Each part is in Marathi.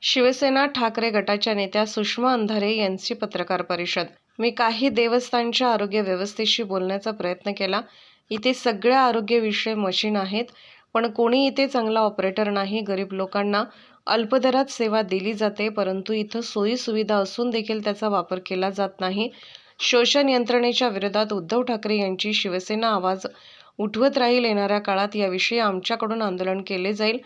शिवसेना ठाकरे गटाच्या नेत्या सुषमा अंधारे यांची पत्रकार परिषद. मी काही देवस्थानच्या आरोग्य व्यवस्थेशी बोलण्याचा प्रयत्न केला. इथे सगळ्या आरोग्यविषयक मशीन आहेत, पण कोणी इथे चांगला ऑपरेटर नाही. गरीब लोकांना अल्प दरात सेवा दिली जाते, परंतु इथं सोयीसुविधा असून देखील त्याचा वापर केला जात नाही. शोषण यंत्रणेच्या विरोधात उद्धव ठाकरे यांची शिवसेना आवाज उठवत राहील. येणाऱ्या काळात याविषयी आमच्याकडून आंदोलन केले जाईल.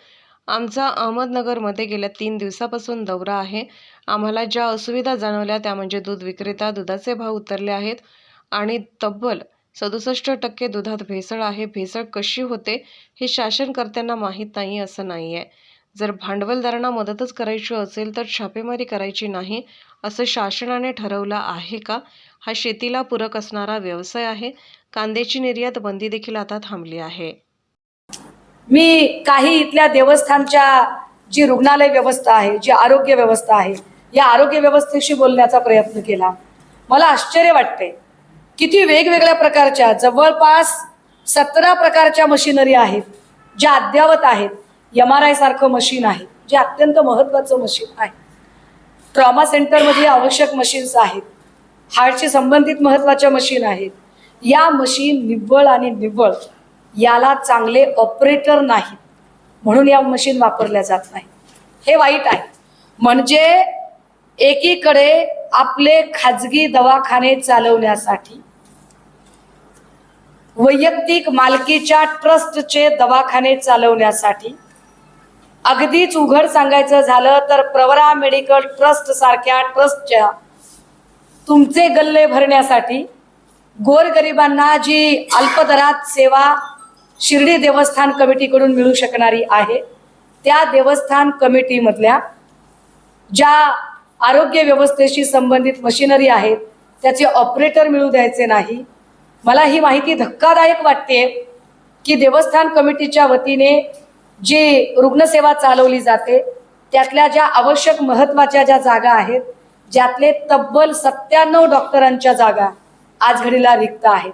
आमचा अहमदनगरमध्ये गेल्या 3 दिवसापासून दौरा आहे. आम्हाला ज्या असुविधा जाणवल्या त्या म्हणजे दूध विक्रेता, दुधाचे भाव उतरले आहेत आणि तब्बल 67% दुधात भेसळ आहे. भेसळ कशी होते हे शासनकर्त्यांना माहीत नाही असं नाही आहे. जर भांडवलदारांना मदतच करायची असेल तर छापेमारी करायची नाही असं शासनाने ठरवलं आहे का? हा शेतीला पूरक असणारा व्यवसाय आहे. कांद्याची निर्यात बंदी देखील आता थांबली आहे. मी काही इथल्या देवस्थानच्या जी रुग्णालय व्यवस्था आहे, जी आरोग्य व्यवस्था आहे, या आरोग्य व्यवस्थेशी बोलण्याचा प्रयत्न केला. मला आश्चर्य वाटते, किती वेगवेगळ्या प्रकारच्या जवळपास 17 प्रकारच्या मशिनरी आहेत ज्या अद्ययावत आहेत. MRI सारखं मशीन आहे जे अत्यंत महत्त्वाचं मशीन आहे. ट्रॉमा सेंटरमध्ये आवश्यक मशीन्स आहेत. हार्टशी संबंधित महत्त्वाच्या मशीन आहेत. या मशीन निव्वळ आणि निव्वळ याला चांगले ऑपरेटर नाहीत म्हणून या मशीन वापरल्या जात नाही. हे वाईट आहे. म्हणजे एकीकडे आपले खाजगी दवाखाने चालवण्यासाठी वैयक्तिक मालकीच्या ट्रस्टचे दवाखाने चालवण्यासाठी, अगदीच उघड सांगायचं झालं तर प्रवरा मेडिकल ट्रस्ट सारख्या ट्रस्टच्या तुमचे गल्ले भरण्यासाठी गोरगरिबांना जी अल्पदरात सेवा शिर्डी देवस्थान कमिटीकडून मिळू शकणारी आहे, त्या देवस्थान कमिटीमधल्या ज्या आरोग्य व्यवस्थेशी संबंधित मशिनरी आहेत त्याचे ऑपरेटर मिळू द्यायचे नाही. मला ही माहिती धक्कादायक वाटते की देवस्थान कमिटीच्या वतीने जी रुग्णसेवा चालवली जाते त्यातल्या ज्या आवश्यक महत्त्वाच्या ज्या जागा आहेत, ज्यातले तब्बल 97 डॉक्टरांच्या जागा आज घडीला रिक्त आहेत.